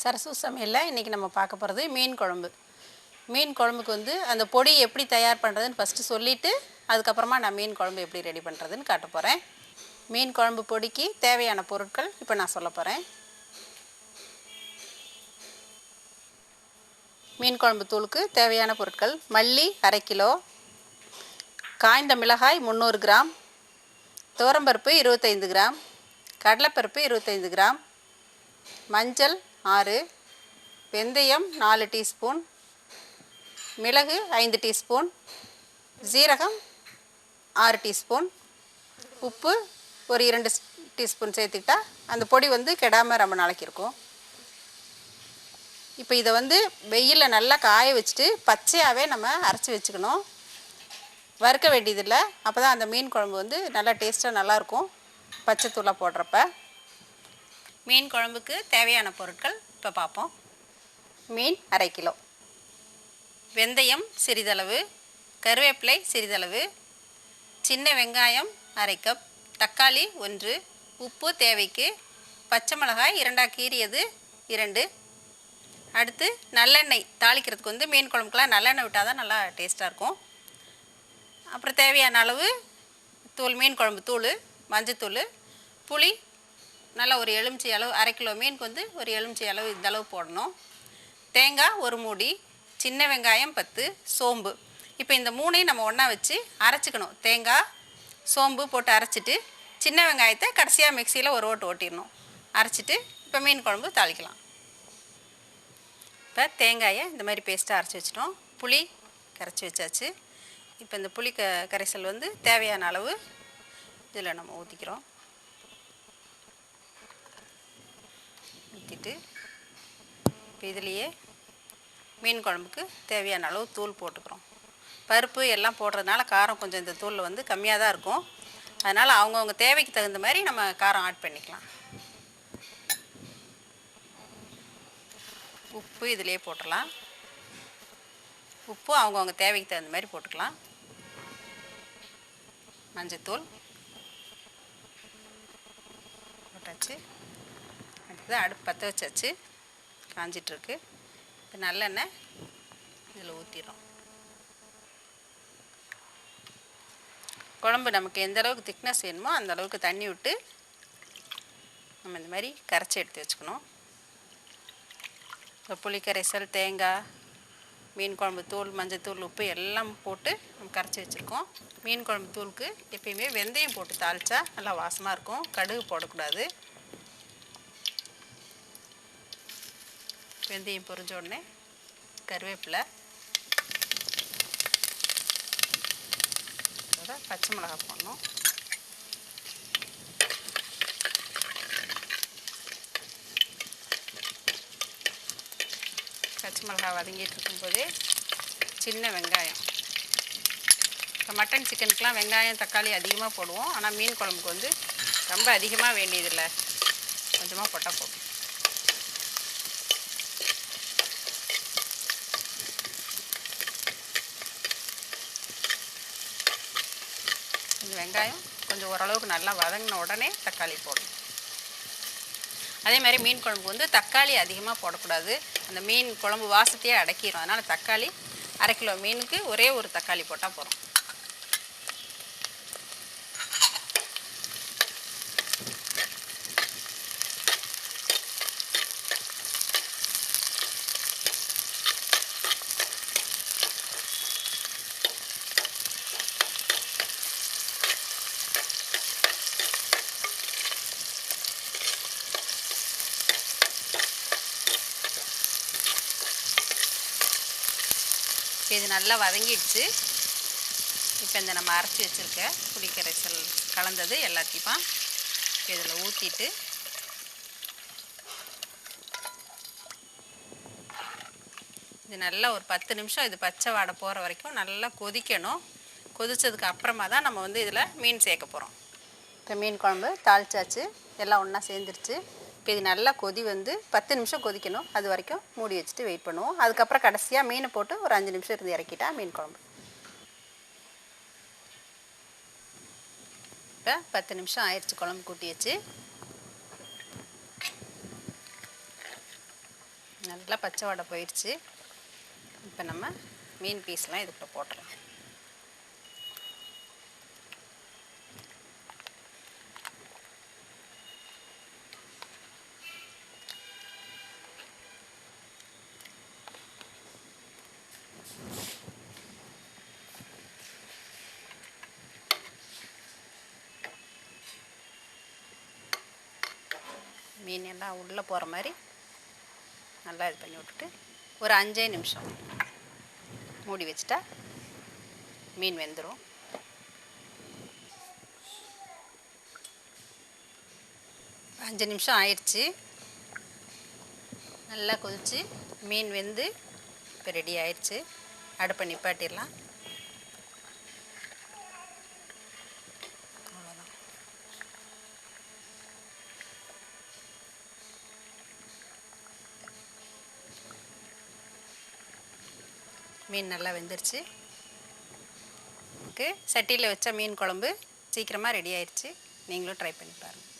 சரசு சமையலில் இன்றைக்கி நம்ம பார்க்க போகிறது மீன் குழம்பு. மீன் குழம்புக்கு வந்து அந்த பொடி எப்படி தயார் பண்ணுறதுன்னு ஃபஸ்ட்டு சொல்லிவிட்டு அதுக்கப்புறமா நான் மீன் குழம்பு எப்படி ரெடி பண்ணுறதுன்னு காட்ட போகிறேன். மீன் குழம்பு பொடிக்கு தேவையான பொருட்கள் இப்போ நான் சொல்ல போகிறேன். மீன் குழம்பு தூளுக்கு தேவையான பொருட்கள்: மல்லி 1/2 கிலோ, காய்ந்த மிளகாய் 300 கிராம், துவரம்பருப்பு 25 கிராம், கடலைப்பருப்பு 25 கிராம், மஞ்சள் 6, வெந்தயம் 4 டீஸ்பூன், மிளகு 5 டீஸ்பூன், ஜீரகம் 6 டீஸ்பூன், உப்பு ஒரு 2 டீஸ்பூன் சேர்த்துக்கிட்டா அந்த பொடி வந்து கெடாமல் ரொம்ப நாளைக்கு இருக்கும். இப்போ இதை வந்து வெயிலில் நல்லா காய வச்சுட்டு பச்சையாகவே நம்ம அரைச்சி வச்சுக்கணும். வறுக்க வேண்டியதில்லை. அப்போ தான் அந்த மீன் குழம்பு வந்து நல்லா டேஸ்ட்டாக நல்லாயிருக்கும் பச்சை தூளாக போடுறப்ப. மீன் குழம்புக்கு தேவையான பொருட்கள் இப்போ பார்ப்போம். மீன் 1/2 கிலோ, வெந்தயம் சிறிதளவு, கருவேப்பிலை சிறிதளவு, சின்ன வெங்காயம் 1/2 கப், தக்காளி 1, உப்பு தேவைக்கு, பச்சை மிளகாய் 2ஆக கீறியது 2. அடுத்து நல்லெண்ணெய் தாளிக்கிறதுக்கு வந்து மீன் குழம்புக்கெலாம் நல்லெண்ணெய் விட்டால் தான் நல்லா டேஸ்ட்டாக இருக்கும். அப்புறம் தேவையான அளவு தூள், மீன் குழம்பு தூள், மஞ்சத்தூள், புளி நல்லா ஒரு எலுமிச்சை அளவு, 1/2 கிலோ மீனுக்கு வந்து ஒரு எலுமிச்சை அளவு இந்தளவு போடணும். தேங்காய் 1 மூடி, சின்ன வெங்காயம் 10, சோம்பு. இப்போ இந்த 3ஐயும் நம்ம ஒன்றா வச்சு அரைச்சிக்கணும். தேங்காய் சோம்பு போட்டு அரைச்சிட்டு சின்ன வெங்காயத்தை கடைசியாக மிக்சியில் ஒரு ஓட்டு ஓட்டிடணும். அரைச்சிட்டு இப்போ மீன் குழம்பு தாளிக்கலாம். இப்போ தேங்காயை இந்த மாதிரி பேஸ்ட்டாக அரைச்சி வச்சிட்டோம். புளி கரைச்சி வச்சாச்சு. இப்போ இந்த புளி கரைசல் வந்து தேவையான அளவு இதில் நம்ம ஊற்றிக்கிறோம். ஊற்றிட்டு இப்போ இதுலேயே மீன் குழம்புக்கு தேவையான அளவு தூள் போட்டுக்கிறோம். பருப்பு எல்லாம் போடுறதுனால காரம் கொஞ்சம் இந்த தூளில் வந்து கம்மியாக தான் இருக்கும். அதனால் அவங்கவுங்க தேவைக்கு தகுந்த மாதிரி நம்ம காரம் ஆட் பண்ணிக்கலாம். உப்பு இதிலே போட்டுடலாம். உப்பு அவங்கவுங்க தேவைக்கு தகுந்த மாதிரி போட்டுக்கலாம். மஞ்சத்தூள் போட்டாச்சு. அடுத்தது அடுப்பு பற்ற வச்சாச்சு, காஞ்சிட்ருக்கு. இப்போ நல்லெண்ணெய் இதில் ஊற்றிடுறோம். குழம்பு நமக்கு எந்த அளவுக்கு திக்னஸ் வேணுமோ அந்த அளவுக்கு தண்ணி விட்டு நம்ம இந்த மாதிரி கரைச்சி எடுத்து வச்சுக்கணும். இப்போ புளி கரைசல், தேங்காய், மீன் குழம்பு தூள், மஞ்சத்தூள், உப்பு எல்லாம் போட்டு நம்ம கரைச்சி வச்சுருக்கோம். மீன் குழம்பு தூளுக்கு எப்பயுமே வெந்தயம் போட்டு தாளித்தா நல்லா வாசமாக இருக்கும். கடுகு போடக்கூடாது. வெந்தயம் பொரிஞ்ச உடனே கருவேப்பிலை, பச்சை மிளகாய் போடணும். பச்சை மிளகாய் வதங்கிட்டு இருக்கும்போதே சின்ன வெங்காயம். இப்போ மட்டன் சிக்கனுக்கெலாம் வெங்காயம் தக்காளி அதிகமாக போடுவோம். ஆனால் மீன் குழம்புக்கு வந்து ரொம்ப அதிகமாக வேண்டியதில்லை, கொஞ்சமாக போட்டால் போதும். இந்த வெங்காயம் கொஞ்சம் ஓரளவுக்கு நல்லா வதங்கின உடனே தக்காளி போடணும். அதே மாதிரி மீன் குழம்புக்கு வந்து தக்காளி அதிகமாக போடக்கூடாது. அந்த மீன் குழம்பு வாசத்தையே அடக்கிடும். அதனால் தக்காளி 1/2 கிலோ மீனுக்கு ஒரே ஒரு தக்காளி போட்டால் போதும். இது நல்லா வதங்கிடுச்சு. இப்போ இந்த நம்ம அரைச்சி வச்சுருக்க புளி கரைசல் கலந்தது எல்லாத்தையும் இதில் ஊற்றிட்டு இது நல்லா ஒரு 10 நிமிஷம் இது பச்சை வாடை போகிற வரைக்கும் நல்லா கொதிக்கணும். கொதித்ததுக்கு அப்புறமா தான் நம்ம வந்து இதில் மீன் சேர்க்க போகிறோம். இப்போ மீன் குழம்பு தாளிச்சாச்சு, எல்லாம் ஒன்றா சேர்ந்துருச்சு. இப்போ இது நல்லா கொதி வந்து 10 நிமிஷம் கொதிக்கணும். அது வரைக்கும் மூடி வச்சுட்டு வெயிட் பண்ணுவோம். அதுக்கப்புறம் கடைசியாக மீனை போட்டு ஒரு 5 நிமிஷம் இருந்து இறக்கிட்டா மீன் குழம்பு. இப்போ 10 நிமிஷம் ஆயிடுச்சு குழம்பு கூட்டியாச்சு. நல்லா பச்சை வாடை போயிடுச்சு. இப்போ நம்ம மீன் பீஸ்லாம் இதுக்குள்ள போட்டுடலாம். மீன் எல்லாம் உள்ளே போகிற மாதிரி நல்லா இது பண்ணி விட்டுட்டு ஒரு 5 நிமிஷம் மூடி வச்சுட்டா மீன் வெந்துடும். அஞ்சு நிமிஷம் ஆயிடுச்சு. நல்லா கொதிச்சு மீன் வெந்து இப்போ ரெடி ஆயிடுச்சு. அடுப்பை நிப்பாட்டிடலாம். அவ்வளோதான். மீன் நல்லா வெந்துருச்சு. சட்டியில் வச்ச மீன் குழம்பு சீக்கிரமாக ரெடி ஆயிடுச்சு. நீங்களும் ட்ரை பண்ணி பாருங்கள்.